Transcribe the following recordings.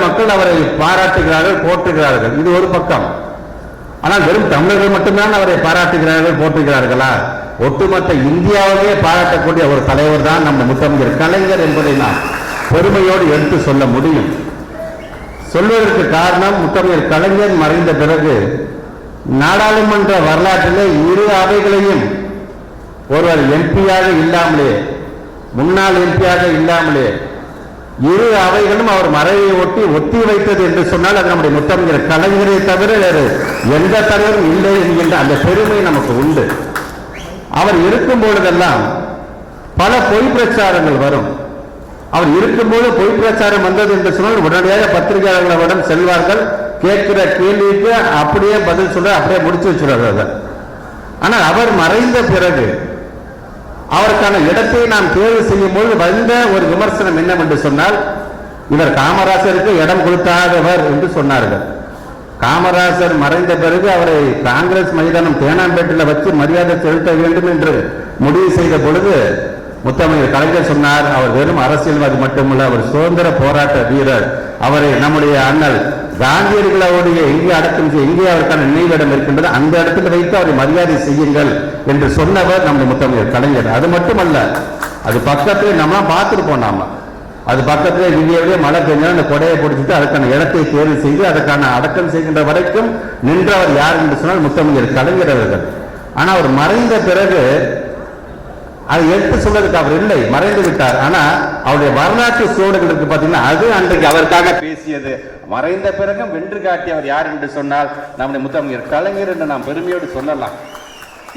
மக்கள் அவரை பாராட்டுகிறார்கள், போற்றுகிறார்கள். இது ஒரு பக்கம். ஆனால் வெறும் தமிழர்கள் மட்டும்தான் அவரை பாராட்டுகிறார்கள், போற்றுகிறார்களா? ஒட்டுமொத்த இந்தியாவிலே பாராட்டக்கூடிய ஒரு தலைவர் தான் நம்ம முத்தமிழர் கலைஞர் என்பதை நாம் பெருமையோடு எடுத்து சொல்ல முடியும். சொல்வதற்கு காரணம், முத்தமிழர் கலைஞர் மறைந்த பிறகு நாடாளுமன்ற வரலாற்றிலே இரு அவைகளையும் ஒருவர் எம்பியாக இல்லாமலே, முன்னாள் எம்பியாக இல்லாமலே, இரு அவைகளும் அவர் மறைவை ஒத்தி வைத்தது என்று சொன்னால் அது நம்முடைய முத்தமிழர் கலைஞரை தவிர வேறு எந்த தலைவரும் இல்லை என்கின்ற அந்த பெருமை நமக்கு உண்டு. அவர் இருக்கும் பொழுதெல்லாம் பல பொய் பிரச்சாரங்கள் வரும். அவர் இருக்கும்போது பொய் பிரச்சாரம் வந்தது என்று சொன்னால் உடனடியாக பத்திரிகையாளர்களிடம் செல்வார்கள். கேட்கிற கேள்விக்கு அப்படியே பதில் சொல்ல, அப்படியே முடிச்சு வச்சுருவார்கள். ஆனால் அவர் மறைந்த பிறகு அவருக்கான இடத்தை நாம் தேர்வு செய்யும் போது வந்த ஒரு விமர்சனம் என்னவென்று சொன்னால், இவர் காமராசருக்கு இடம் கொடுத்தாதவர் என்று சொன்னார்கள். காமராசர் மறைந்த பிறகு அவரை காங்கிரஸ் மைதானம் தேனாம்பேட்டில் வச்சு மரியாதை செலுத்த வேண்டும் என்று முடிவு செய்த பொழுது முத்தமிழர் கலைஞர் சொன்னார், அவர் வெறும் அரசியல்வாதி மட்டுமல்ல, அவர் சுதந்திர போராட்ட வீரர். அவரை நம்முடைய அண்ணல் காந்தியடிகளுடைய எங்கே அடக்கம் செய்ய, எங்கே அவருக்கான நினைவிடம் இருக்கின்றது, அந்த இடத்தில் வைத்து அவரை மரியாதை செய்யுங்கள் என்று சொன்னவர் நம்முடைய முத்தமிழர் கலைஞர். அது மட்டுமல்ல, அது பக்கத்திலே நம்ம பார்த்துருப்போம். நாம அது பக்கத்திலே இந்தியாவிலே மழை பெஞ்சாலும் அந்த கொடையை பிடிச்சிட்டு அதுக்கான இடத்தை தேர்வு செய்து அதற்கான அடக்கம் செய்கின்ற வரைக்கும் நின்றவர் யார் என்று சொன்னால் முத்தமிழர் கலைஞர் அவர்கள். ஆனால் அவர் மறைந்த பிறகு அதை எடுத்து சொல்றதுக்கு அவர் இல்லை, மறைந்து விட்டார். ஆனா அவருடைய வரலாற்று சூழல்கள் இருக்கு பாத்தீங்கன்னா, அது அன்றைக்கு அவருக்காக பேசியது. மறைந்த பிறகும் வென்று காட்டியவர் யார் என்று சொன்னால் நம்முடைய முத்தமிழர் கலைஞர் என்று நாம் பெருமையோடு சொல்லலாம்.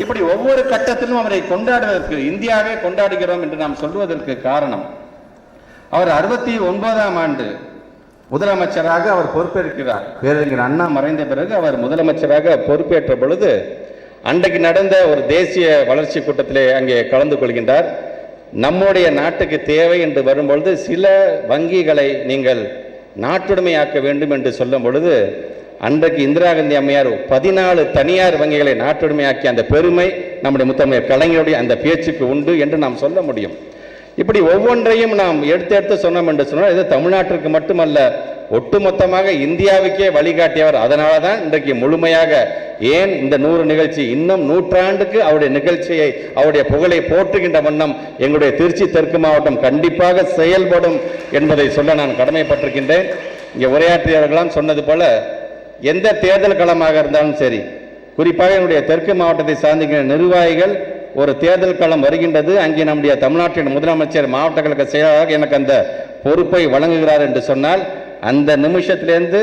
இப்படி ஒவ்வொரு கட்டத்திலும் அவரை கொண்டாடுவதற்கு, இந்தியாவே கொண்டாடுகிறோம் என்று நாம் சொல்வதற்கு காரணம், அவர் 69ஆம் ஆண்டு முதலமைச்சராக அவர் பொறுப்பேற்கிறார். பேரறிஞர் அண்ணா மறைந்த பிறகு அவர் முதலமைச்சராக பொறுப்பேற்ற பொழுது அன்றைக்கு நடந்த ஒரு தேசிய வளர்ச்சி கூட்டத்திலே அங்கே கலந்து கொள்கின்றார். நம்முடைய நாட்டுக்கு தேவை என்று வரும்பொழுது சில வங்கிகளை நீங்கள் நாட்டுடைமையாக்க வேண்டும் என்று சொல்லும் பொழுது அன்றைக்கு இந்திரா காந்தி அம்மையார் 14 தனியார் வங்கிகளை நாட்டுடைமையாக்கிய அந்த பெருமை நம்முடைய முத்தமிழர் கலைஞருடைய அந்த பேச்சுக்கு உண்டு என்று நாம் சொல்ல முடியும். இப்படி ஒவ்வொன்றையும் நாம் எடுத்து சொன்னோம் என்று சொன்னால் இது தமிழ்நாட்டிற்கு மட்டுமல்ல, ஒட்டுமொத்தமாக இந்தியாவுக்கே வழிகாட்டியவர். அதனால தான் இன்றைக்கு முழுமையாக ஏன் இந்த 100 நிகழ்ச்சி இன்னும் 100 ஆண்டுக்கு அவருடைய நிகழ்ச்சியை, அவருடைய புகழை போற்றுகின்ற வண்ணம் எங்களுடைய திருச்சி தெற்கு மாவட்டம் கண்டிப்பாக செயல்படும் என்பதை சொல்ல நான் கடமைப்பட்டிருக்கின்றேன். இங்கே உரையாற்றியவர்களாம் சொன்னது போல எந்த தேர்தல் களமாக இருந்தாலும் சரி, குறிப்பாக என்னுடைய தெற்கு மாவட்டத்தை சார்ந்த நிர்வாகிகள் ஒரு தேர்தல் களம் வருகின்றது, அங்கே நம்முடைய தமிழ்நாட்டின் முதலமைச்சர் மாவட்ட கழக செயலாளராக எனக்கு அந்த பொறுப்பை வழங்குகிறார் என்று சொன்னால் அந்த நிமிஷத்திலேருந்து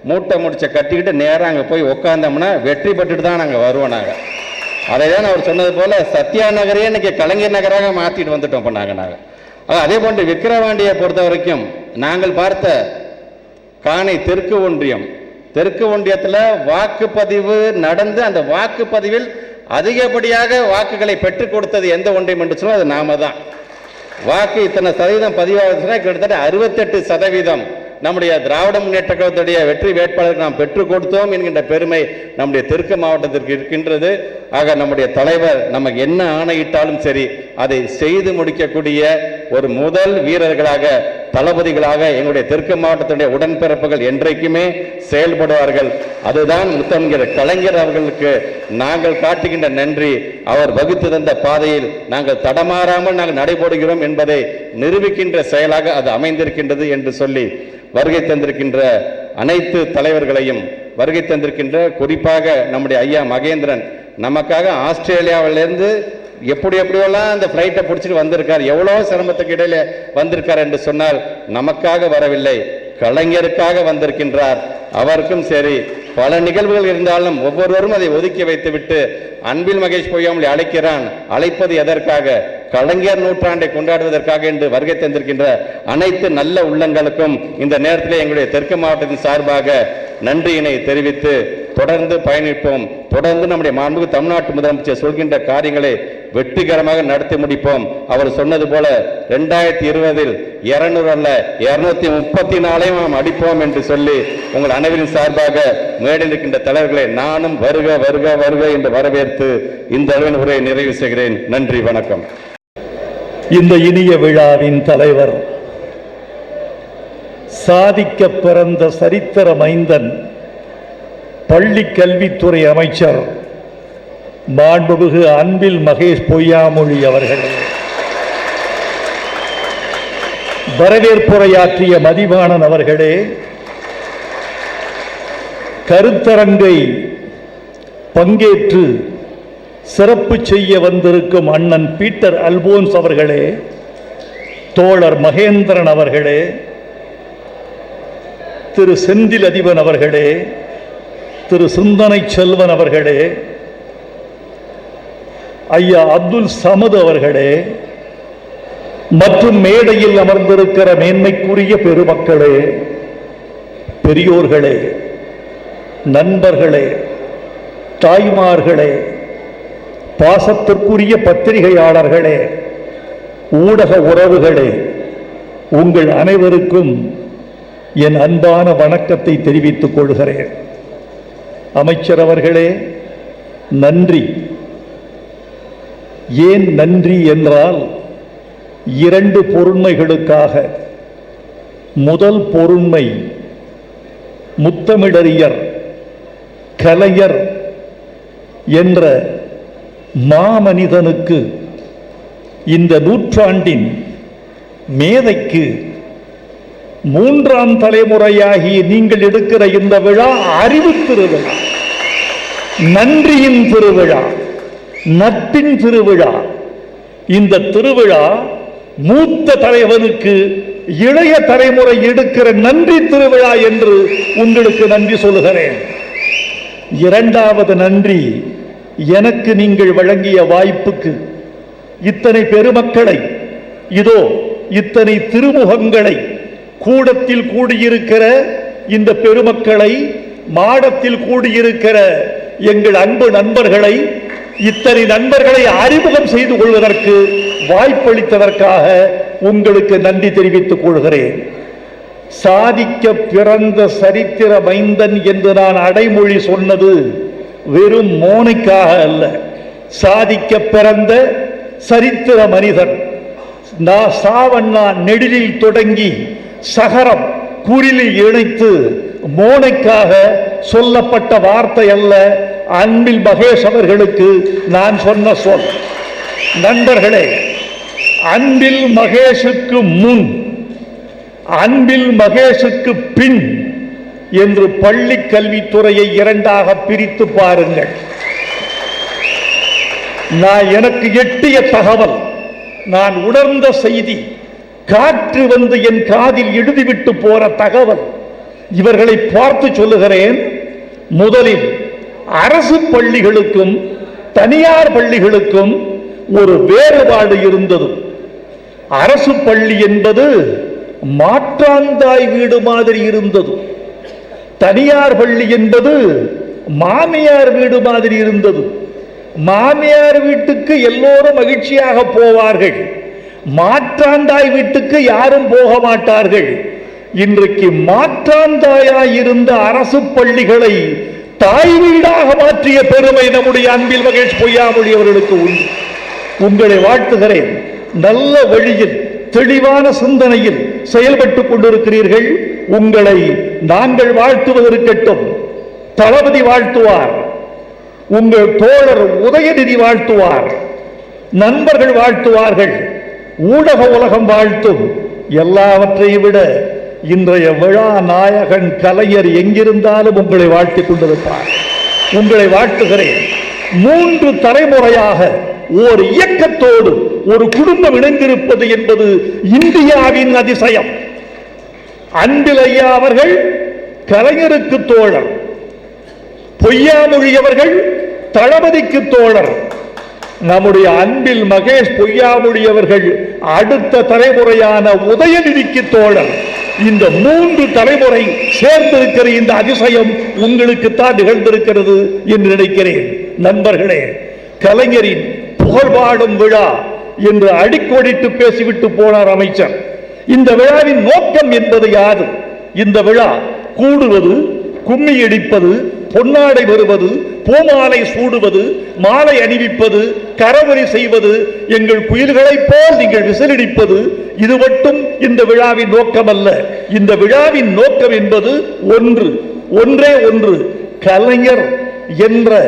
மூட்டை முடிச்ச கட்டிக்கிட்டு நேராக அங்கே போய் உட்காந்தோம்னா வெற்றி பெற்றுட்டு தான் நாங்கள் வருவோம். நாங்கள் அதை தான் அவர் சொன்னது போல சத்யா நகரையே இன்னைக்கு கலைஞர் நகராக மாற்றிட்டு வந்துட்டோம். இப்போ நாங்கள் அதே போன்று விக்கிரவாண்டியை பொறுத்த வரைக்கும் நாங்கள் பார்த்த காணை தெற்கு ஒன்றியத்தில் வாக்குப்பதிவு நடந்து அந்த வாக்குப்பதிவில் அதிகப்படியாக வாக்குகளை பெற்றுக் கொடுத்தது எந்த ஒன்றியம் என்று சொன்னால் அது நாம தான். வாக்கு இத்தனை சதவீதம் பதிவாக கிட்டத்தட்ட 68% நம்முடைய திராவிட முன்னேற்ற கழகத்துடைய வெற்றி வேட்பாளருக்கு நாம் பெற்றுக் கொடுத்தோம் என்கின்ற பெருமை நம்முடைய தெற்கு மாவட்டத்திற்கு இருக்கின்றது. ஆக நம்முடைய தலைவர் நமக்கு என்ன ஆணையிட்டாலும் சரி அதை செய்து முடிக்கக்கூடிய ஒரு முதல் வீரர்களாக, தளபதிகளாக எங்களுடைய தெற்கு மாவட்டத்துடைய உடன்பிறப்புகள் என்றைக்குமே செயல்படுவார்கள். அதுதான் முத்தமிழர் கலைஞர் அவர்களுக்கு நாங்கள் காட்டுகின்ற நன்றி. அவர் வகுத்து தந்த பாதையில் நாங்கள் தடமாறாமல் நாங்கள் நடைபோடுகிறோம் என்பதை நிரூபிக்கின்ற செயலாக அது அமைந்திருக்கின்றது என்று சொல்லி வருகை தந்திருக்கின்ற அனைத்து தலைவர்களையும், வருகை தந்திருக்கின்ற குறிப்பாக நம்முடைய ஐயா மகேந்திரன் நமக்காக ஆஸ்திரேலியாவிலிருந்து எப்படியெல்லாம் அந்த ஃப்ளைட்டை பிடிச்சிட்டு வந்திருக்கார், எவ்வளோ சிரமத்துக்கு இடையில வந்திருக்கார் என்று சொன்னால் நமக்காக வரவில்லை, கலைஞருக்காக வந்திருக்கின்றார். அவருக்கும் சரி பல நிகழ்வுகள் இருந்தாலும் ஒவ்வொருவரும் அதை ஒதுக்கி வைத்துவிட்டு அன்பில் மகேஷ் பொய்யாமொழி அழைக்கிறான், அழைப்பது எதற்காக? கலைஞர் நூற்றாண்டை கொண்டாடுவதற்காக என்று வருகை தந்திருக்கின்ற அனைத்து நல்ல உள்ளங்களுக்கும் இந்த நேரத்தில் எங்களுடைய தெற்கு மாவட்டத்தின் சார்பாக நன்றியினை தெரிவித்து தொடர்ந்து பயணிப்போம். தொடர்ந்து நம்முடைய மாண்புமிகு தமிழ்நாட்டு முதலமைச்சர் சொல்கின்ற காரியங்களை வெற்றிகரமாக நடத்தி முடிப்போம். அவர் சொன்னது போல 2020 200 அல்ல 234 நாம் அடிப்போம் என்று சொல்லி உங்கள் அனைவரின் சார்பாக மேடையில் இருக்கின்ற தலைவர்களை நானும் வருக வருக வருக என்று வரவேற்று இந்த அளவின் உரையை நிறைவு செய்கிறேன். நன்றி, வணக்கம். இந்த இனிய விழாவின் தலைவர் சாதிக்க பிறந்த சரித்திர மைந்தன் பள்ளி கல்வித்துறை அமைச்சர் மாண்புமிகு அன்பில் மகேஷ் பொய்யாமொழி அவர்களே, வரவேற்புரையாற்றிய மதிவாணன் அவர்களே, கருத்தரங்கை பங்கேற்று சிறப்பு செய்ய வந்திருக்கும் அண்ணன் பீட்டர் அல்போன்ஸ் அவர்களே, தோழர் மகேந்திரன் அவர்களே, திரு செந்தில் அதிபன் அவர்களே, திரு சிந்தனை செல்வன் அவர்களே, ஐயா அப்துல் சமது அவர்களே மற்றும் மேடையில் அமர்ந்திருக்கிற மேன்மைக்குரிய பெருமக்களே, பெரியோர்களே, நண்பர்களே, தாய்மார்களே, பாசத்திற்குரிய பத்திரிகையாளர்களே, ஊடக உறவுகளே, உங்கள் அனைவருக்கும் என் அன்பான வணக்கத்தை தெரிவித்துக் கொள்கிறேன். அமைச்சர் அவர்களே, நன்றி. ஏன் நன்றி என்றால் இரண்டு பொருண்மைகளுக்காக. முதல் பொருண்மை, முத்தமிழறிஞர் கலைஞர் என்ற மாமனிதனுக்கு, இந்த நூற்றாண்டின் மேதைக்கு மூன்றாம் தலைமுறையாகி நீங்கள் எடுக்கிற இந்த விழா அறிவு திருவிழா, நன்றியின் திருவிழா, நட்பின் திருவிழா. இந்த திருவிழா மூத்த தலைவனுக்கு இளைய தலைமுறை எடுக்கிற நன்றி திருவிழா என்று உங்களுக்கு நன்றி சொல்லுகிறேன். இரண்டாவது நன்றி, எனக்கு நீங்கள் வழங்கிய வாய்ப்புக்கு. இத்தனை பெருமக்களை, இதோ இத்தனை திருமுகங்களை, கூடத்தில் கூடியிருக்கிற இந்த பெருமக்களை, மாடத்தில் கூடியிருக்கிற எங்கள் அன்பு நண்பர்களை, இத்தனை நண்பர்களை அறிமுகம் செய்து கொள்வதற்கு வாய்ப்பளித்ததற்காக உங்களுக்கு நன்றி தெரிவித்துக் கொள்கிறேன். சாதிக்க பிறந்த சரித்திர மைந்தன் என்று நான் அடைமொழி சொன்னது வெறும் மோனைக்காக அல்ல. சாதிக்க பிறந்த சரித்திர மனிதன். சாவண்ணா நெடிலில் தொடங்கி சகரம் குறிலில் இணைத்து மோனைக்காக சொல்லப்பட்ட வார்த்தை அல்ல, அன்பில் மகேஷ் அவர்களுக்கு நான் சொன்ன சொல். நண்பர்களே, அன்பில் மகேஷுக்கு முன், அன்பில் மகேஷுக்கு பின் என்று பள்ளி கல்வித்துறையை இரண்டாக பிரித்து பாருங்கள். நான் எனக்கு எட்டிய தகவல், நான் உணர்ந்த செய்தி, காற்று வந்து என் காதில் எழுதிவிட்டு போற தகவல், இவர்களை பார்த்து சொல்லுகிறேன். முதலில் அரசு பள்ளிகளுக்கும் தனியார் பள்ளிகளுக்கும் ஒரு வேறுபாடு இருந்தது. அரசு பள்ளி என்பது மாற்றாந்தாய் வீடு மாதிரி இருந்தது. தனியார் பள்ளி என்பது மாமியார் வீடு மாதிரி இருந்தது. மாமியார் வீட்டுக்கு எல்லோரும் மகிழ்ச்சியாக போவார்கள், மாற்றாந்தாய் வீட்டுக்கு யாரும் போக மாட்டார்கள். இன்றைக்கு மாற்றாந்தாயாய் இருந்த அரசு பள்ளிகளை தாய் வீடாக மாற்றிய பெருமை நம்முடைய அன்பில் மகேஷ் பொய்யாமொழி அவர்களுக்கு உண்டு. உங்களை வாழ்த்துகிறேன். நல்ல வழியில், தெளிவான சிந்தனையில் செயல்பட்டுக் கொண்டிருக்கிறீர்கள். உங்களை நாங்கள் வாழ்த்துவதற்கட்டும். தளபதி வாழ்த்துவார், உங்கள் தோழர் உதயநிதி வாழ்த்துவார், நண்பர்கள் வாழ்த்துவார்கள், ஊடக உலகம் வாழ்த்தும். எல்லாவற்றையும் விட இன்றைய விழா நாயகன் கலைஞர் எங்கிருந்தாலும் உங்களை வாழ்த்திக் கொண்டிருப்பார். உங்களை வாழ்த்துகிறேன். 3 தலைமுறையாக ஒரு இயக்கத்தோடு ஒரு குடும்பம் இணைந்திருப்பது என்பது இந்தியாவின் அதிசயம். அன்பில் ஐயா அவர்கள் கலைஞருக்கு தோழர், பொய்யாமொழி அவர்கள் தளபதிக்கு தோழர், நம்முடைய அன்பில் மகேஷ் பொய்யாமொழி அவர்கள் அடுத்த தலைமுறையான உதயநிதிக்கு தோழர். இந்த 3 தலைமுறை சேர்ந்திருக்கிற இந்த அதிசயம் உங்களுக்குத்தான் நிகழ்ந்திருக்கிறது என்று நினைக்கிறேன். நண்பர்களே, கலைஞரின் புகழ்பாடும் விழா என்று அடிக்கோடிட்டு பேசிவிட்டு போனார் அமைச்சர். இந்த விழாவின் நோக்கம் என்பது யாது? இந்த விழா கூடுவது, கும்மி அடிப்பது, பொன்னாடை வருவது, பூமாலை சூடுவது, மாலை அணிவிப்பது, கரவொலி செய்வது, எங்கள் குயில்களைப் போல் நீங்கள் விசிலடிப்பது, இது மட்டும் இந்த விழாவின் நோக்கம் அல்ல. இந்த விழாவின் நோக்கம் என்பது ஒன்றே ஒன்று, கலைஞர் என்ற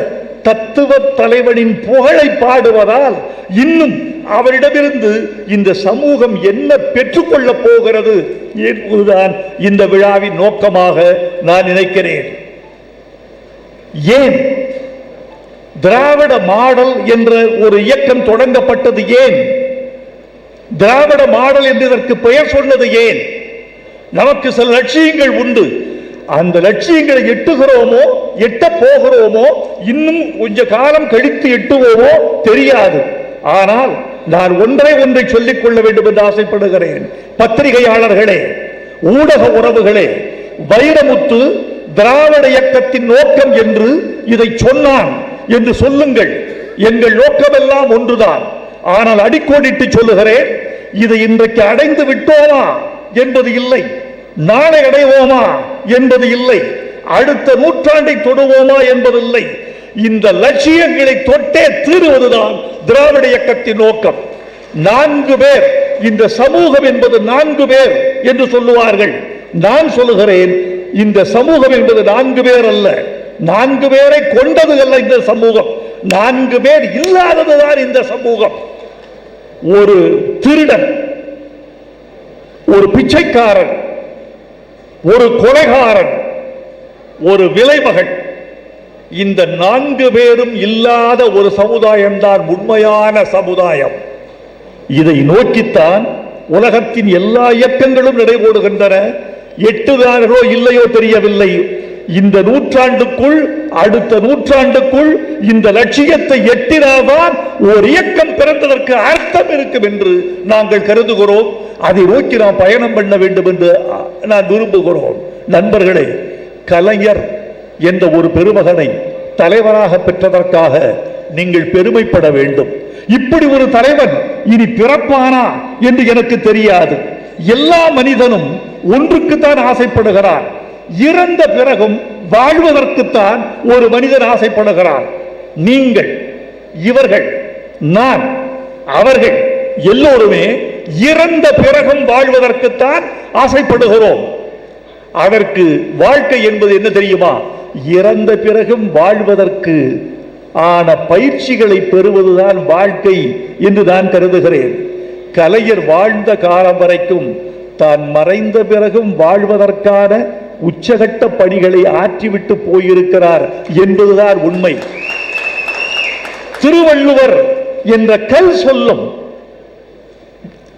தத்துவ தலைவனின் புகழை பாடுவதால் இன்னும் அவரிடமிருந்து இந்த சமூகம் என்ன பெற்றுக்கொள்ளப் போகிறது என்பதுதான் இந்த விழாவின் நோக்கமாக நான் நினைக்கிறேன். ஏன் திராவிட மாடல் என்ற ஒரு இயக்கம் தொடங்கப்பட்டது? ஏன் திராவிட மாடல் என்று இதற்கு பெயர் சொன்னது? ஏன்? நமக்கு சில லட்சியங்கள் உண்டு. அந்த லட்சியங்களை எட்டுகிறோமோ எட்ட போகிறோமோ இன்னும் கொஞ்ச காலம் கழித்து எட்டுவோமோ தெரியாது. ஆனால் நான் ஒன்றை சொல்லிக் கொள்ள வேண்டும் என்று ஆசைப்படுகிறேன். பத்திரிகையாளர்களே, ஊடக உறவுகளே, வைரமுத்து திராவிட இயக்கத்தின் நோக்கம் என்று இதை சொன்னான் என்று சொல்லுங்கள். எங்கள் நோக்கமெல்லாம் ஒன்றுதான். ஆனால் அடிக்கோடிட்டு சொல்லுகிறேன், இதை இன்றைக்கு அடைந்து விட்டோமா என்பது இல்லை, நாளை அடைவோமா என்பது இல்லை, அடுத்த நூற்றாண்டை தொடுவோமா என்பதில்லை. இந்த லட்சியங்களை தொட்டே தீருவதுதான் திராவிட இயக்கத்தின் நோக்கம். 4 பேர், இந்த சமூகம் என்பது 4 பேர் என்று சொல்லுவார்கள். நான் சொல்லுகிறேன், இந்த சமூகம் என்பது 4 பேர் அல்ல, 4 பேரை கொண்டது அல்ல இந்த சமூகம், 4 பேர் இல்லாததுதான் இந்த சமூகம். ஒரு திருடன், ஒரு பிச்சைக்காரன், ஒரு கொலைகாரன், ஒரு விலைமகன், இந்த 4 பேரும் இல்லாத ஒரு சமுதாயம் தான் உண்மையான சமுதாயம். இதை நோக்கித்தான் உலகத்தின் எல்லா இயக்கங்களும் நடைபோடுகின்றன. எட்டுதார்களோ இல்லையோ தெரியவில்லை. இந்த நூற்றாண்டுக்குள், அடுத்த நூற்றாண்டுக்குள் இந்த லட்சியத்தை எட்டினால்தான் ஒரு இயக்கம் பிறந்ததற்கு அர்த்தம் இருக்கும் என்று நாங்கள் கருதுகிறோம். அதை நோக்கி நாம் பயணம் பண்ண வேண்டும் என்று நான் விரும்புகிறோம். நண்பர்களே, கலைஞர் என்ற ஒரு பெருமகனை தலைவராக பெற்றதற்காக நீங்கள் பெருமைப்பட வேண்டும். இப்படி ஒரு தலைவன் இனி பிறப்பானா என்று எனக்கு தெரியாது. எல்லா மனிதனும் ஒன்றுக்குத்தான் ஆசைப்படுகிறான், இறந்த பிறகும் வாழ்வதற்குத்தான் ஒரு மனிதன் ஆசைப்படுகிறான். நீங்கள், இவர்கள், நான், அவர்கள் எல்லோருமே இறந்த பிறகும் வாழ்வதற்குத்தான் ஆசைப்படுகிறோம். அதற்கு வாழ்க்கை என்பது என்ன தெரியுமா? இறந்த பிறகும் வாழ்வதற்கு ஆன பயிற்சிகளை பெறுவதுதான் வாழ்க்கை என்று நான் கருதுகிறேன். கலைஞர் வாழ்ந்த காலம் வரைக்கும் தான் மறைந்த பிறகும் வாழ்வதற்கான உச்சகட்ட பணிகளை ஆற்றிவிட்டு போயிருக்கிறார் என்பதுதான் உண்மை. திருவள்ளுவர் என்ற கல் சொல்லும்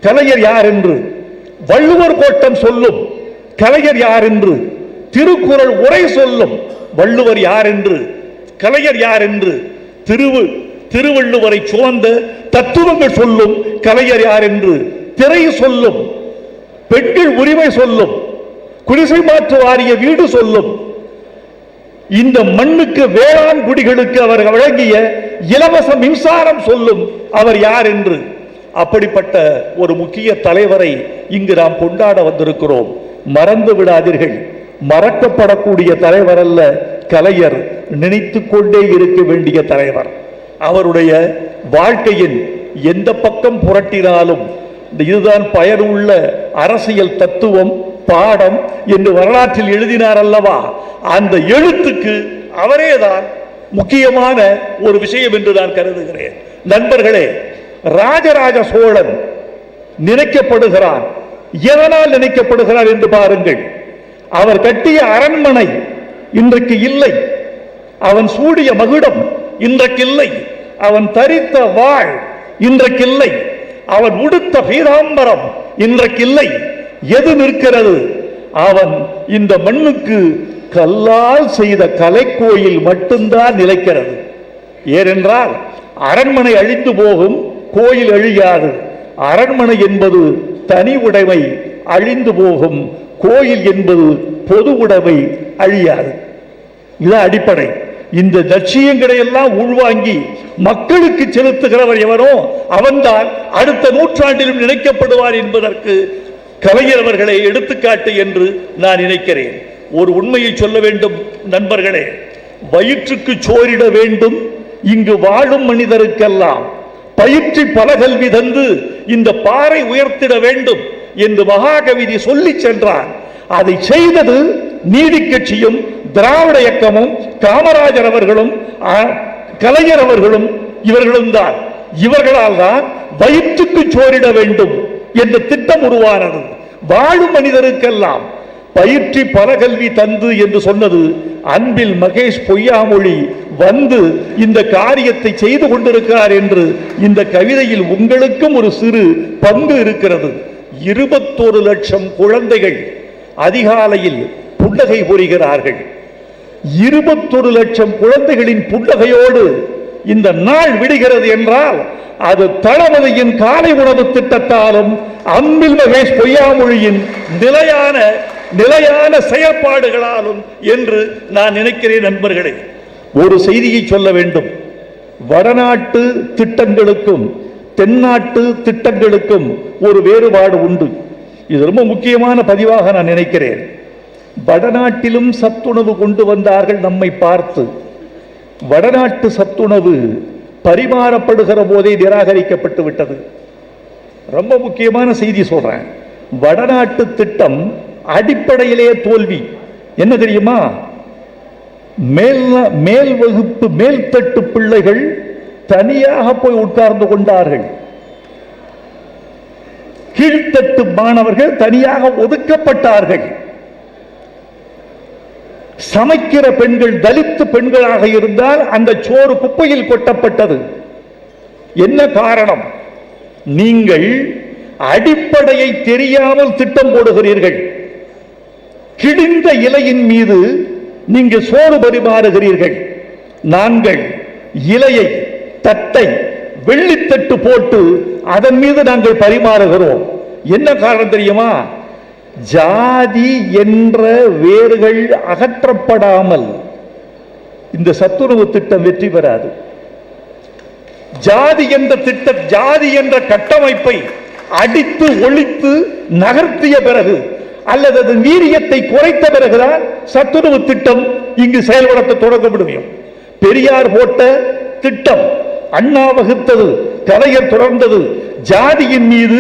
கலைஞர் யார் என்று, வள்ளுவர் கோட்டம் சொல்லும் கலைஞர் யார் என்று, திருக்குறள் உரை சொல்லும் வள்ளுவர் யார் என்று, கலைஞர் யார் என்று, திருவள்ளுவரை சுமந்த தத்துவங்கள் சொல்லும் கலைஞர் யார் என்று, திரை சொல்லும், பெண்கள் உரிமை சொல்லும், குடிசை மாற்று வாரிய வீடு சொல்லும், இந்த மண்ணுக்கு வேளாண் குடிகளுக்கு அவர் வழங்கிய இலவச மின்சாரம் சொல்லும் அவர் யார் என்று. அப்படிப்பட்ட ஒரு முக்கிய தலைவரை இங்கு நாம் கொண்டாட வந்திருக்கிறோம். மறந்து விடாதீர்கள், மறக்கப்படக்கூடிய தலைவர் அல்ல கலைஞர், நினைத்து கொண்டே இருக்க வேண்டிய தலைவர். அவருடைய வாழ்க்கையின் எந்த பக்கம் புரட்டினாலும் இதுதான் பயனுள்ள அரசியல் தத்துவம் பாடம் என்று வரலாற்றில் எழுதினார் அல்லவா, அந்த எழுத்துக்கு அவரேதான் முக்கியமான ஒரு விஷயம் என்று நான் கருதுகிறேன். நண்பர்களே, ராஜராஜ சோழன் நினைக்கப்படுகிறான். எதனால் நினைக்கப்படுகிறார் என்று பாருங்கள். அவர் கட்டிய அரண்மனை இன்றைக்கு இல்லை, அவன் சூடிய மகுடம் இன்றைக்கு இல்லை, அவன் தரித்த வாள் இன்றைக்கு இல்லை, அவன் உடுத்த பீதாம்பரம் இன்றைக்கு இல்லை. எது நிற்கிறது? அவன் இந்த மண்ணுக்கு கல்லால் செய்த கலைக்கோயில் மட்டும்தான் நிலைக்கிறது. ஏனென்றால் அரண்மனை அழிந்து போகும், கோயில் அழியாது. அரண்மனை என்பது தனி உடைமை, அழிந்து போகும். கோயில் என்பது பொது உடைமை, அழியாது. இதுதான் அடிப்படை. இந்த லட்சியங்களை எல்லாம் உள்வாங்கி மக்களுக்கு செலுத்துகிறவர் எவனோ அவன்தான் அடுத்த நூற்றாண்டிலும் நினைக்கப்படுவார் என்பதற்கு கலைஞர் அவர்களை எடுத்துக்காட்டு என்று நான் நினைக்கிறேன். ஒரு உண்மையை சொல்ல வேண்டும் நண்பர்களே, வயிற்றுக்கு சோறிட வேண்டும் இங்கு வாழும் மனிதருக்கெல்லாம், பயிற்சி பல கல்வி தந்து இந்த பாறை உயர்த்திட வேண்டும் என்று மகாகவி சொல்லி சென்றார். அதை செய்தது நீதி கட்சியும் திராவிட இயக்கமும் காமராஜர் அவர்களும் கலைஞர் அவர்களும் இவர்களும் தான். இவர்களால் தான் வயிற்றுக்கு சோறிட வேண்டும் என்ற திட்டம் உருவானது. வாழும் மனிதருக்கெல்லாம் பயிற்சி பல கல்வி தந்து என்று சொன்னது அன்பில் மகேஷ் பொய்யாமொழி வந்து இந்த காரியத்தை செய்து கொண்டிருக்கிறார் என்று இந்த கவிதையில் உங்களுக்கும் ஒரு சிறு பங்கு இருக்கிறது. 21 லட்சம் குழந்தைகள் அதிகாலையில் புன்னகை புரிகிறார்கள். 21 லட்சம் குழந்தைகளின் புன்னகையோடு இந்த நாள் விடுகிறது என்றால் அது தளபதியின் காலை உணவு திட்டத்தாலும் அன்பில் மகேஷ் பொய்யாமொழியின் நிலையான செயற்பாடுகளாலும் என்று நான் நினைக்கிறேன். நண்பர்களே, ஒரு செய்தியை சொல்ல வேண்டும். வடநாட்டு திட்டங்களுக்கும் தென்னாட்டு திட்டங்களுக்கும் ஒரு வேறுபாடு உண்டு. இது ரொம்ப முக்கியமான பதிவாக நான் நினைக்கிறேன். வடநாட்டிலும் சத்துணவு கொண்டு வந்தார்கள் நம்மை பார்த்து. வடநாட்டு சத்துணவு பரிமாறப்படுகிற போதே நிராகரிக்கப்பட்டு விட்டது. ரொம்ப முக்கியமான செய்தி சொல்றேன். வடநாட்டு திட்டம் அடிப்படையிலே தோல்வி. என்ன தெரியுமா? மேல் வகுப்பு மேல்தட்டு பிள்ளைகள் தனியாக போய் உட்கார்ந்து கொண்டார்கள். கீழ்த்தட்டு மாணவர்கள் தனியாக ஒதுக்கப்பட்டார்கள். சமைக்கிற பெண்கள் தலித்து பெண்களாக இருந்தால் அந்த சோறு குப்பையில் கொட்டப்பட்டது. என்ன காரணம்? நீங்கள் அடிப்படையை தெரியாமல் திட்டம் போடுகிறீர்கள். கிழிந்த இலையின் மீது நீங்கள் சோறு பரிமாறுகிறீர்கள். நாங்கள் இலையை தட்டை வெள்ளித்தட்டு போட்டு அதன் மீது நாங்கள் பரிமாறுகிறோம். என்ன காரணம் தெரியுமா? ஜாதி என்ற வேர்கள் அகற்றப்படாமல் இந்த சத்துணவு திட்டம் வெற்றி பெறாது. ஜாதி என்ற கட்டமைப்பை அடித்து ஒழித்து நகர்த்திய பிறகு அல்லது அதன் வீரியத்தை குறைத்த பிறகுதான் சத்துணவு திட்டம் இங்கு செயல்படுத்த தொடங்க முடியும். பெரியார் போட்ட திட்டம், அண்ணா வகுத்தது, கலைஞர் தொடர்ந்தது. ஜாதியின் மீது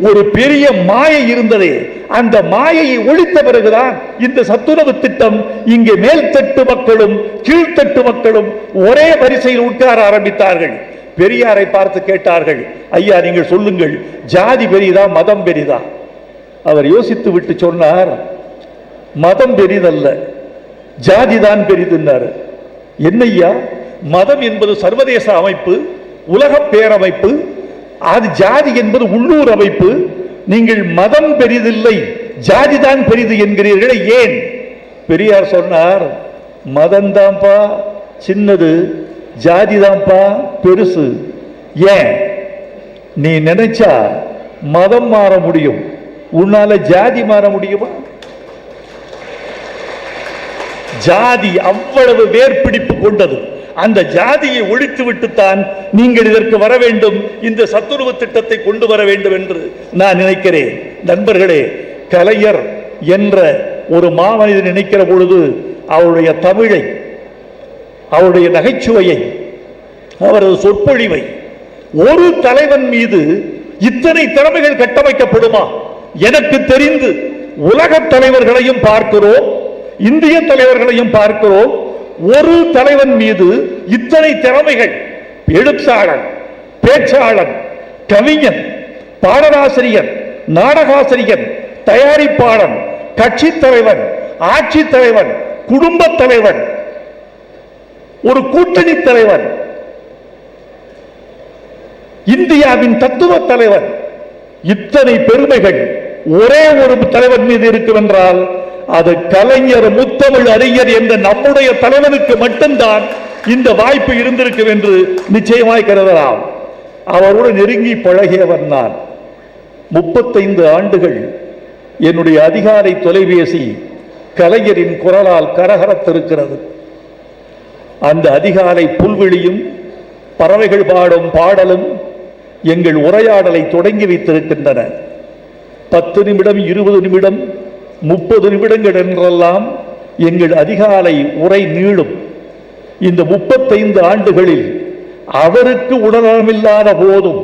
ஒரு பெரிய மாயை இருந்ததே, அந்த மாயையை ஒழித்த பிறகுதான் இந்த சத்துணவு திட்டம் இங்கே மேல்தட்டு மக்களும் கீழ்த்தட்டு மக்களும் ஒரே வரிசையில் உட்கார ஆரம்பித்தார்கள். பெரியாரை பார்த்து கேட்டார்கள், ஐயா நீங்கள் சொல்லுங்கள், ஜாதி பெரிதா மதம் பெரிதா? அவர் யோசித்து விட்டு சொன்னார், மதம் பெரிதல்ல, ஜாதிதான் பெரிதுன்னார். என்னையா, மதம் என்பது சர்வதேச அமைப்பு, உலக பேரமைப்பு, அது ஜாதி என்பது உள்ளூர் அமைப்பு. நீங்கள் மதம் பெரிதில்லை, ஜாதிதான் பெரிது என்கிறீர்களே, ஏன்? பெரியார் சொன்னார், மதம்தான்ப்பா சின்னது, ஜாதிதான்ப்பா பெருசு. ஏன்? நீ நினைச்சா மதம் மாற முடியும், உன்னால ஜாதி மாற முடியுமா? ஜாதி அவ்வளவு வேர்பிடிப்பு கொண்டது. அந்த ஜாதியை ஒழித்து விட்டுத்தான் நீங்கள் இதற்கு வர வேண்டும், இந்த சத்துணவு திட்டத்தை கொண்டு வர வேண்டும் என்று நான் நினைக்கிறேன். நண்பர்களே, கலைஞர் என்ற ஒரு மாமனிதன் நினைக்கிற பொழுது அவருடைய தமிழை, அவருடைய நகைச்சுவையை, அவரது சொற்பொழிவை, ஒரு தலைவன் மீது இத்தனை திறமைகள் கட்டமைக்கப்படுமா? எனக்கு தெரிந்து உலக தலைவர்களையும் பார்க்கிறோம், இந்திய தலைவர்களையும் பார்க்கிறோம். ஒரு தலைவன் மீது இத்தனை திறமைகள், எழுத்தாளர், பேச்சாளர், கவிஞன், பாடலாசிரியர், நாடகாசிரியர், தயாரிப்பாளர், கட்சி தலைவன், ஆட்சி தலைவன், குடும்ப தலைவன், ஒரு கூட்டணி தலைவன், இந்தியாவின் தத்துவ தலைவன், இத்தனை பெருமைகள் ஒரே ஒரு தலைவன் மீது இருக்கும் என்றால் அது கலைஞர், முத்தமிழ் அறிஞர் என்ற நம்முடைய தலைவனுக்கு மட்டும்தான் இந்த வாய்ப்பு இருந்திருக்கும் என்று நிச்சயமாய் கருதலாம். அவரோடு நெருங்கி பழகியவன் நான். 35 ஆண்டுகள் என்னுடைய அதிகாலை தொலைபேசி கலைஞரின் குரலால் கரகரத்திருக்கிறது. அந்த அதிகாலை புல்வெளியும் பறவைகள் பாடும் பாடலும் எங்கள் உரையாடலை தொடங்கி வைத்திருக்கின்றன. 10 நிமிடம், 20 நிமிடம், 30 நிமிடங்கள் என்றெல்லாம் எங்கள் அதிகாலை உரை நீளும். இந்த 35 ஆண்டுகளில் அவருக்கு உடல்நலமில்லாத போதும்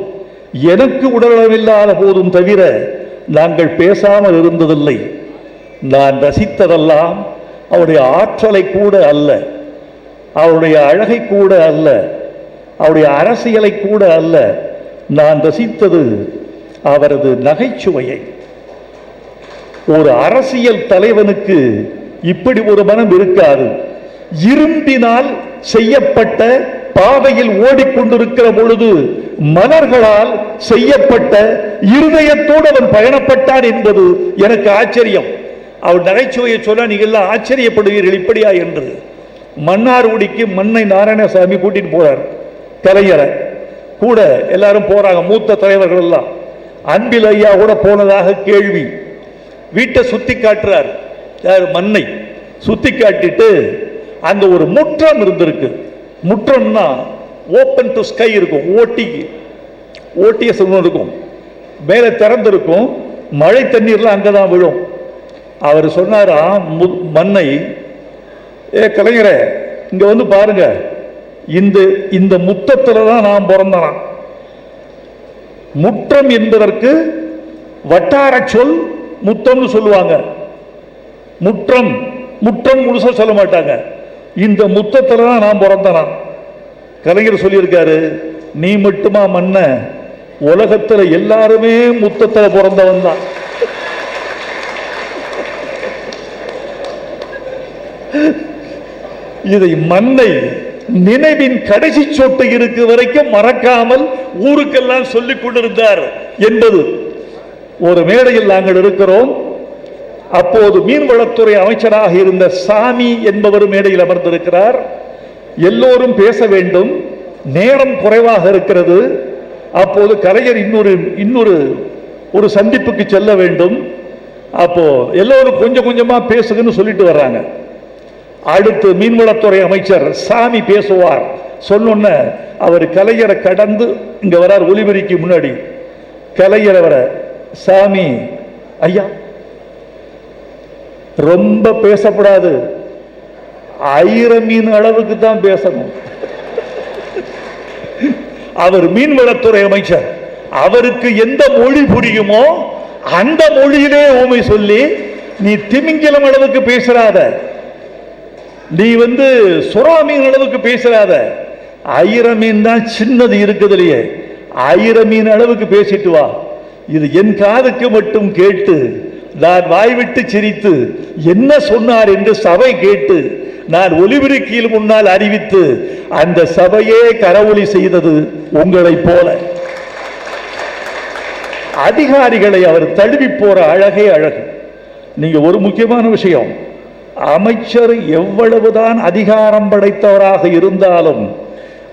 எனக்கு உடல்நலமில்லாத போதும் தவிர நாங்கள் பேசாமல் இருந்ததில்லை. நான் ரசித்ததெல்லாம் அவருடைய ஆற்றலை கூட அல்ல, அவருடைய அழகை கூட அல்ல, அவருடைய அரசியலை கூட அல்ல. நான் ரசித்தது அவரது நகைச்சுவையை. ஒரு அரசியல் தலைவனுக்கு இப்படி ஒரு மனம் இருக்காது. இரும்பினால் செய்யப்பட்ட பாதையில் ஓடிக்கொண்டிருக்கிற பொழுது மலர்களால் செய்யப்பட்ட இருதயத்தோடு அவன் பயணப்பட்டான் என்பது எனக்கு ஆச்சரியம். அவர் நகைச்சுவையை சொல்ல நீங்கள் ஆச்சரியப்படுவீர்கள் இப்படியா என்று. மன்னார்குடிக்கு மன்னை நாராயணசாமி கூட்டிட்டு போறார் கலைஞரை, கூட எல்லாரும் போறாங்க, மூத்த தலைவர்கள் எல்லாம். அன்பில் ஐயா கூட போனதாக கேள்வி. வீட்டை சுத்தி காட்டுறார், மண்ணை சுத்தி காட்டிட்டு அங்க ஒரு முற்றம் இருந்திருக்கு. முற்றம்னா ஓப்பன் டு ஸ்கை இருக்கும், ஓட்டிய சொல்ல இருக்கும், மேலே திறந்திருக்கும், மழை தண்ணீர்லாம் அங்கதான் விழும். அவர் சொன்னாரா மண்ணை, கலைஞரே இங்க வந்து பாருங்க, இந்த முற்றத்துல தான் நான் பிறந்தனா. முற்றம் என்பதற்கு வட்டார சொல் முத்தம்னு சொல்லுவாங்க. முற்றம் முற்றம் முழுசா சொல்ல மாட்டாங்க. இந்த முத்தத்துல தான் நான் பிறந்தனா. கலைஞர் சொல்லியிருக்காரு, நீ மட்டுமா மன்ன, உலகத்துல எல்லாருமே முத்தத்துல பிறந்தவன் தான். இதை மண்ணை நினைவின் கடைசி சொட்டு இருக்கு வரைக்கும் மறக்காமல் ஊருக்கெல்லாம் சொல்லிக் கொண்டிருந்தார் என்பது. ஒரு மேடையில் நாங்கள் இருக்கிறோம். அப்போது மீன்வளத்துறை அமைச்சராக இருந்த சாமி என்பவர் மேடையில் அமர்ந்திருக்கிறார். எல்லோரும் பேச வேண்டும், நேரம் குறைவாக இருக்கிறது. அப்போது கலைஞர் இன்னொரு ஒரு சந்திப்புக்கு செல்ல வேண்டும். அப்போ எல்லோரும் கொஞ்சம் கொஞ்சமா பேசுங்கன்னு சொல்லிட்டு வர்றாங்க. அடுத்து மீன்வளத்துறை அமைச்சர் சாமி பேசுவார். சொன்ன அவர் கலைஞரை கடந்து இங்க வரார், ஒலிபெருக்கி முன்னாடி. கலைஞர் வர, சாமி ஐயா ரொம்ப பேசப்படாது, 1000 மீன் அளவுக்கு தான் பேசணும். அவர் மீன்வளத்துறை அமைச்சர், அவருக்கு எந்த மொழி புரியுமோ அந்த மொழியிலே ஊமை சொல்லி, நீ திமிங்கிலம் அளவுக்கு பேசுறாத, நீ சுறா மீன் அளவுக்கு பேசுறாத, 1000 மீன் தான் சின்னது இருக்குதுலையே, 1000 மீன் அளவுக்கு பேசிட்டு வா. இது என் காதுக்கு மட்டும் கேட்டு நான் வாய்விட்டு சிரித்து என்ன சொன்னார் என்று சபை கேட்டு நான் ஒலிபெருக்கியில் முன்னால் அறிவித்து அந்த சபையே கரவொலி செய்தது உங்களை போல. அதிகாரிகளை அவர் தழுவி போற அழகே அழகு. நீங்க ஒரு முக்கியமான விஷயம், அமைச்சர் எவ்வளவுதான் அதிகாரம் படைத்தவராக இருந்தாலும்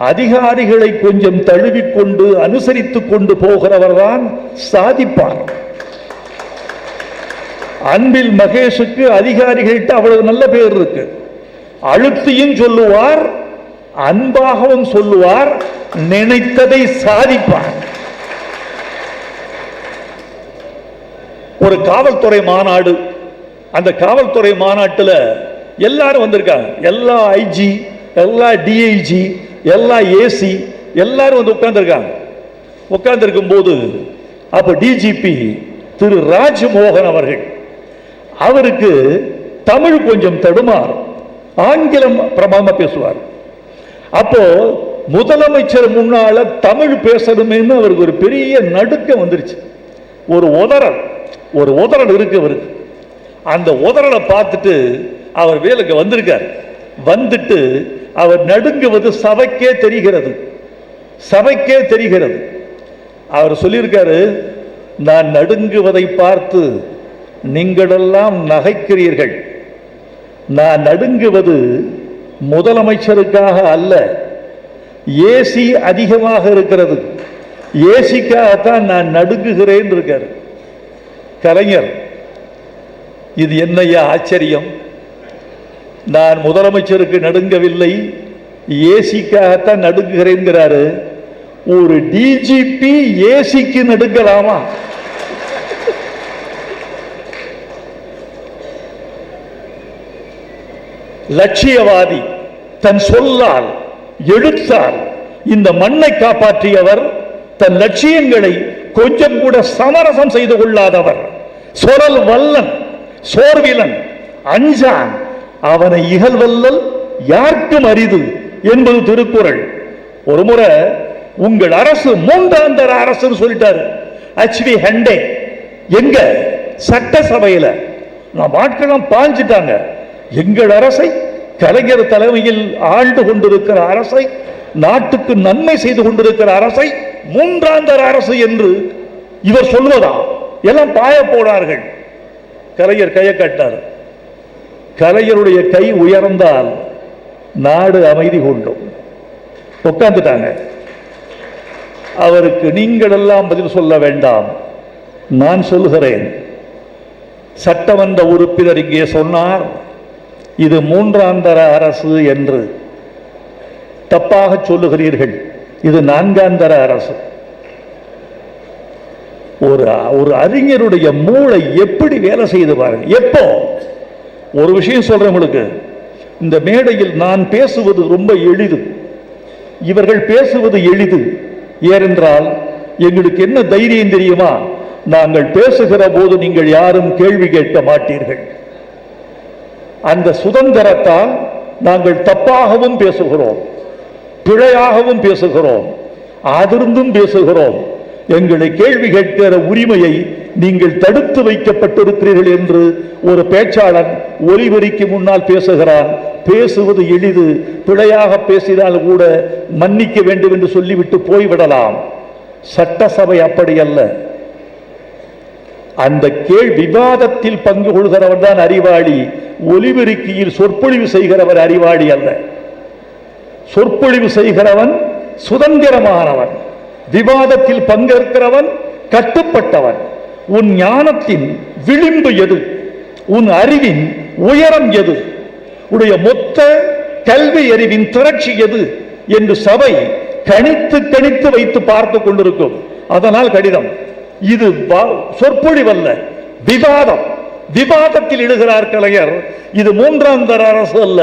அதிகாரிகளை கொஞ்சம் தழுவிக்கொண்டு அனுசரித்துக் கொண்டு போகிறவர் தான் சாதிப்பார். அன்பில் மகேஷுக்கு அதிகாரிகள்கிட்ட அவ்வளவு நல்ல பேர் இருக்கு. அழுத்தியும் சொல்லுவார், அன்பாகவும் சொல்லுவார், நினைத்ததை சாதிப்பார். ஒரு காவல்துறை மாநாடு, அந்த காவல்துறை மாநாட்டில் எல்லாரும் வந்திருக்காங்க. எல்லா ஐஜி, எல்லா டிஐஜி, எல்லா ஏசி எல்லாரும் உட்கார்ந்துருக்காங்க. உட்கார்ந்துருக்கும் போது அப்ப டிஜிபி திரு ராஜ்மோகன் அவர்கள், அவருக்கு தமிழ் கொஞ்சம் தடுமாறு, ஆங்கிலம் பிரபலமா பேசுவார். அப்போ முதலமைச்சர் முன்னால தமிழ் பேசணுமேன்னு அவருக்கு ஒரு பெரிய நடுக்கம் வந்துருச்சு. ஒரு உதறல் இருக்கு அவருக்கு. அந்த உதறலை பார்த்துட்டு அவர் வேலைக்கு வந்திருக்கார். வந்துட்டு அவர் நடுங்குவது சபைக்கே தெரிகிறது. அவர் சொல்லியிருக்காரு, நான் நடுங்குவதை பார்த்து நீங்களெல்லாம் நகைக்கிறீர்கள். நான் நடுங்குவது முதலமைச்சருக்காக அல்ல, ஏசி அதிகமாக இருக்கிறது, ஏசிக்காகத்தான் நான் நடுங்குகிறேன் இருக்கார் கலைஞர். இது என்னையா ஆச்சரியம், நான் முதலமைச்சருக்கு நடுங்கவில்லை, ஏசிக்காகத்தான் நடுங்குகிறேன்கிறாரு. ஒரு டிஜிபி ஏசிக்கு நடுங்கலாமா? லட்சியவாதி, தன் சொல்லால் எழுத்தால் இந்த மண்ணை காப்பாற்றியவர், தன் லட்சியங்களை கொஞ்சம் கூட சமரசம் செய்து கொள்ளாதவர், சொரல் வல்லன், சோர்விலன், அஞ்சான், அவனை இகழ்வல்லல் யாருக்கும் அரிது என்பது திருக்குறள். ஒருமுறை உங்கள் அரசு மூன்றாம் தர அரசு சொல்லிட்டாரு HV ஹெண்டே. எங்க சட்டசபையில நம்ம ஆட்களும் பாஞ்சிட்டாங்க. எங்கள் அரசை, கலைஞர் தலைமையில் ஆண்டு கொண்டிருக்கிற அரசை, நாட்டுக்கு நன்மை செய்து கொண்டிருக்கிற அரசை மூன்றாம் தர அரசு என்று இவர் சொல்வதா? எல்லாம் பாய போனார்கள். கலைஞர் கையை காட்டினார். கலைஞருடைய கை உயர்ந்தால் நாடு அமைதி கொண்டும். உட்கார்ந்துட்டாங்க. அவருக்கு நீங்கள் எல்லாம் பதில் சொல்ல வேண்டாம், நான் சொல்லுகிறேன். சட்டமன்ற உறுப்பினர் இங்கே சொன்னார் இது மூன்றாம் தர அரசு என்று. தப்பாக சொல்லுகிறீர்கள், இது நான்காம் தர அரசு. ஒரு அறிஞருடைய மூளை எப்படி வேலை செய்து பாருங்க. எப்போ ஒரு விஷயம் சொல்றேன் உங்களுக்கு, இந்த மேடையில் நான் பேசுவது ரொம்ப எளிது, இவர்கள் பேசுவது எளிது. ஏனென்றால் எங்களுக்கு என்ன தைரியம் தெரியுமா? நாங்கள் பேசுகிற போது நீங்கள் யாரும் கேள்வி கேட்க மாட்டீர்கள். அந்த சுதந்திரத்தால் நாங்கள் தப்பாகவும் பேசுகிறோம், பிழையாகவும் பேசுகிறோம், அதிர்ந்தும் பேசுகிறோம். எங்களை கேள்வி கேட்கிற உரிமையை நீங்கள் தடுத்து வைக்கப்பட்டிருக்கிறீர்கள் என்று ஒரு பேச்சாளர் ஒலிபெருக்கி முன்னால் பேசுகிறான். பேசுவது எளிது, பிழையாக பேசினால் கூட மன்னிக்க வேண்டும் என்று சொல்லிவிட்டு போய்விடலாம். சட்டசபை அப்படி அல்ல. அந்த விவாதத்தில் பங்கு கொள்கிறவர் தான் அறிவாளி. ஒலிபெருக்கியில் சொற்பொழிவு செய்கிறவர் அறிவாளி அல்ல. சொற்பொழிவு செய்கிறவன் சுதந்திரமானவன், விவாதத்தில் பங்கேற்கிறவன் கட்டுப்பட்டவன். உன் ஞானத்தின் விளிம்பு எது? உன் அறிவின் உயரம் எது? உடைய மொத்த கல்வி அறிவின் திரட்சி எது என்று சபை கணித்து கணித்து வைத்து பார்த்து கொண்டிருக்கும். அதனால் கடிதம். இது சொற்பொழிவல்ல, விவாதம். விவாதத்தில் இடுகிறார் கலைஞர். இது மூன்றாம் தர அரசு அல்ல,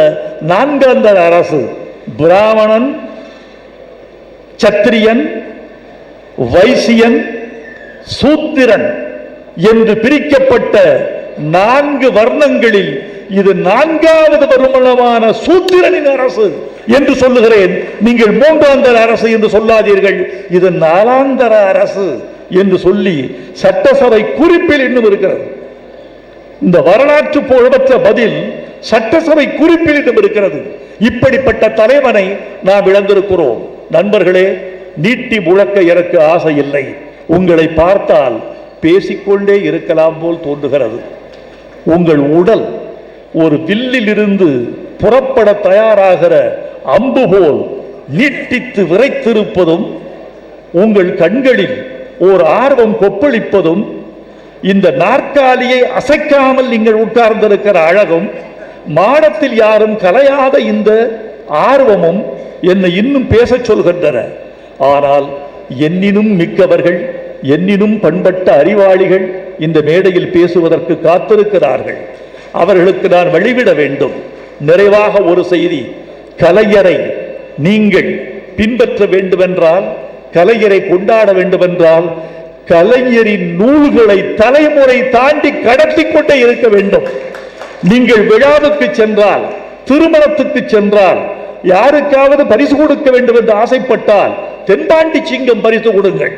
நான்காம் தர அரசு. பிராமணன், சத்திரியன், வைசியன், சூத்திரன் என்று பிரிக்கப்பட்ட 4 வர்ணங்களில் இது 4வது வருமானமான சூத்திரனின் அரசு என்று சொல்லுகிறேன். நீங்கள் மூன்றாம் தர அரசு என்று சொல்லாதீர்கள், இது 4ஆம் தர அரசு என்று சொல்லி சட்டசபை குறிப்பில் இன்னும் இருக்கிறது. இந்த வரலாற்று புகழ்பெற்ற பதில் சட்டசபை குறிப்பில் இன்னும் இருக்கிறது. இப்படிப்பட்ட தலைவனை நாம் இழந்திருக்கிறோம். நண்பர்களே, நீட்டி முழக்க எனக்கு ஆசை இல்லை. உங்களை பார்த்தால் பேசிக்கொண்டே இருக்கலாம் போல் தோன்றுகிறது. உங்கள் உடல் ஒரு வில்லில் இருந்து புறப்பட தயாராகிற அம்பு போல் நீட்டித்து விரைத்திருப்பதும், உங்கள் கண்களில் ஓர் ஆர்வம் கொப்பளிப்பதும், இந்த நாற்காலியை அசைக்காமல் நீங்கள் உட்கார்ந்திருக்கிற அழகும், மாடத்தில் யாரும் கலையாத இந்த ஆர்வமும் என்னை இன்னும் பேசச் சொல்கின்றன. ஆனால் என்னினும் மிக்கவர்கள், என்னினும் பண்பட்ட அறிவாளிகள் இந்த மேடையில் பேசுவதற்கு காத்திருக்கிறார்கள். அவர்களுக்கு நான் வழிவிட வேண்டும். நிறைவாக ஒரு செய்தி. கலைஞரை நீங்கள் பின்பற்ற வேண்டுமென்றால், கலைஞரை கொண்டாட வேண்டுமென்றால், கலைஞரின் நூல்களை தலைமுறை தாண்டி கடத்தி கொண்டே இருக்க வேண்டும். நீங்கள் விழாவுக்கு சென்றால், திருமணத்துக்கு சென்றால், யாருக்காவது பரிசு கொடுக்க வேண்டும் என்று ஆசைப்பட்டால் தென்பாண்டி சிங்கம் பரிசு கொடுங்கள்,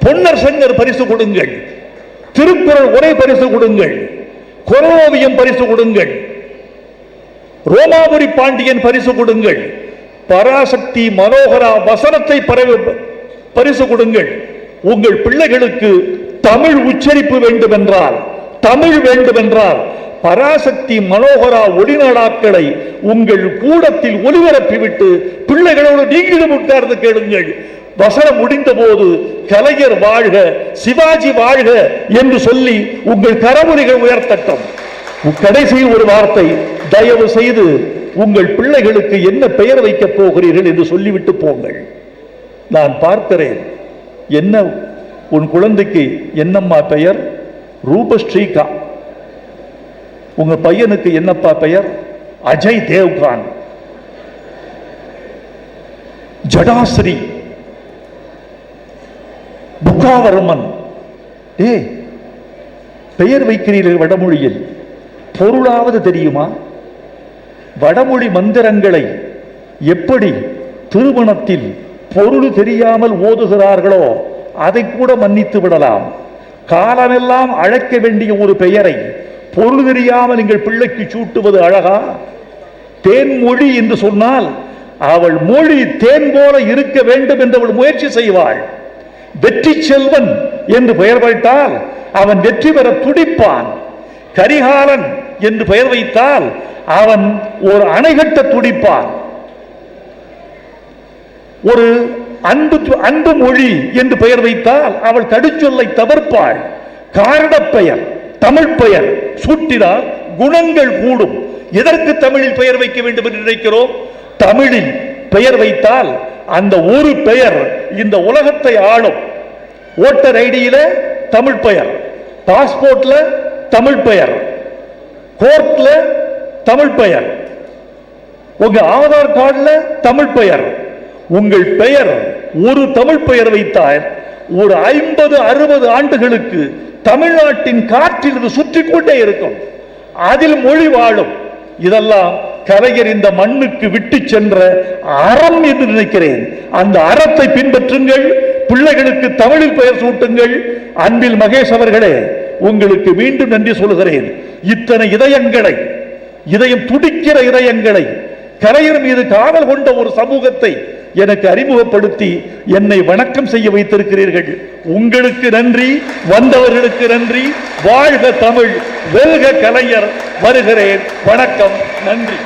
பொன்னர் சங்கர் பரிசு கொடுங்கள், திருக்குறள் உரை பரிசு கொடுங்கள், குறவோவியம் பரிசு கொடுங்கள், ரோமாபுரி பாண்டியன் பரிசு கொடுங்கள், பராசக்தி மனோகரா வசனத்தை பரிசு கொடுங்கள். உங்கள் பிள்ளைகளுக்கு தமிழ் உச்சரிப்பு வேண்டுமென்றால், தமிழ் வேண்டுமென்றால் பராசக்தி மனோகரா ஒளிநாடாக்களை உங்கள் கூடத்தில் ஒலிபரப்பிவிட்டு பிள்ளைகளோடு நீங்களும் உட்கார்ந்து கேளுங்கள். வசனம் முடிந்த போது கலைஞர் வாழ்க, சிவாஜி வாழ்க என்று சொல்லி உங்கள் கரமுறைகள் உயர்த்தட்டும். கடைசியில் ஒரு வார்த்தை, தயவு செய்து உங்கள் பிள்ளைகளுக்கு என்ன பெயர் வைக்கப் போகிறீர்கள் என்று சொல்லிவிட்டு போங்கள். நான் பார்க்கிறேன், என்ன உன் குழந்தைக்கு என்னம்மா பெயர்? ரூபஸ்ரீகா. உங்க பையனுக்கு என்னப்பா பெயர்? அஜய் தேவ்கான். ஜடாஸ்ரீ, புக்காவர்மன். பெயர் வைக்கிறீர்கள் வடமொழியில், பொருளாவது தெரியுமா? வடமொழி மந்திரங்களை எப்படி திருமணத்தில் பொருள் தெரியாமல் ஓதுகிறார்களோ அதை கூட மன்னித்து விடலாம். காலமெல்லாம் அழைக்க வேண்டிய ஒரு பெயரை பொருள் தெரியாமல் நீங்கள் பிள்ளைக்கு சூட்டுவது அழகா? தேன்மொழி என்று சொன்னால் அவள் மொழி தேன் போல இருக்க வேண்டும் என்று அவள் முயற்சி செய்வாள். வெற்றி செல்வன் என்று பெயர் வைத்தால் அவன் வெற்றி பெற துடிப்பான். கரிகாலன் என்று பெயர் வைத்தால் அவன் ஒரு அணை கட்ட துடிப்பான். ஒரு அன்பு மொழி என்று பெயர் வைத்தால் அவள் கடுச்சொல்லை தவிர்ப்பாள். காரண பெயர், தமிழ் பெயர் சூட்டினால் குணங்கள் கூடும். எதற்கு தமிழில் பெயர் வைக்க வேண்டும் என்று நினைக்கிறோம்? தமிழில் பெயர் வைத்தால் அந்த ஒரு பெயர் இந்த உலகத்தை ஆளும். ஓட்டர் ஐடியில தமிழ் பெயர், பாஸ்போர்ட்ல தமிழ் பெயர், கோர்ட்ல தமிழ் பெயர், உங்க ஆதார் கார்டுல தமிழ் பெயர். உங்கள் பெயர் ஒரு தமிழ் பெயர் வைத்தால் ஒரு 50-60 ஆண்டுகளுக்கு தமிழ்நாட்டின் காற்றில் இது சுற்றி கொண்டே இருக்கும். அதில் மொழி வாழும். இதெல்லாம் கலைஞர் இந்த மண்ணுக்கு விட்டு சென்ற அறம் என்று நினைக்கிறேன். அந்த அறத்தை பின்பற்றுங்கள். பிள்ளைகளுக்கு தமிழில் பெயர் சூட்டுங்கள். அன்பில் மகேஷ் அவர்களே, உங்களுக்கு மீண்டும் நன்றி சொல்கிறேன். இத்தனை இதயங்களை, இதயம் துடிக்கிற இதயங்களை, கலைஞர் மீது காதல் கொண்ட ஒரு சமூகத்தை எனக்கு அறிமுகப்படுத்தி என்னை வணக்கம் செய்ய வைத்திருக்கிறீர்கள். உங்களுக்கு நன்றி, வந்தவர்களுக்கு நன்றி. வாழ்க தமிழ், வெல்க கலைஞர். வருகிறேன். வணக்கம், நன்றி.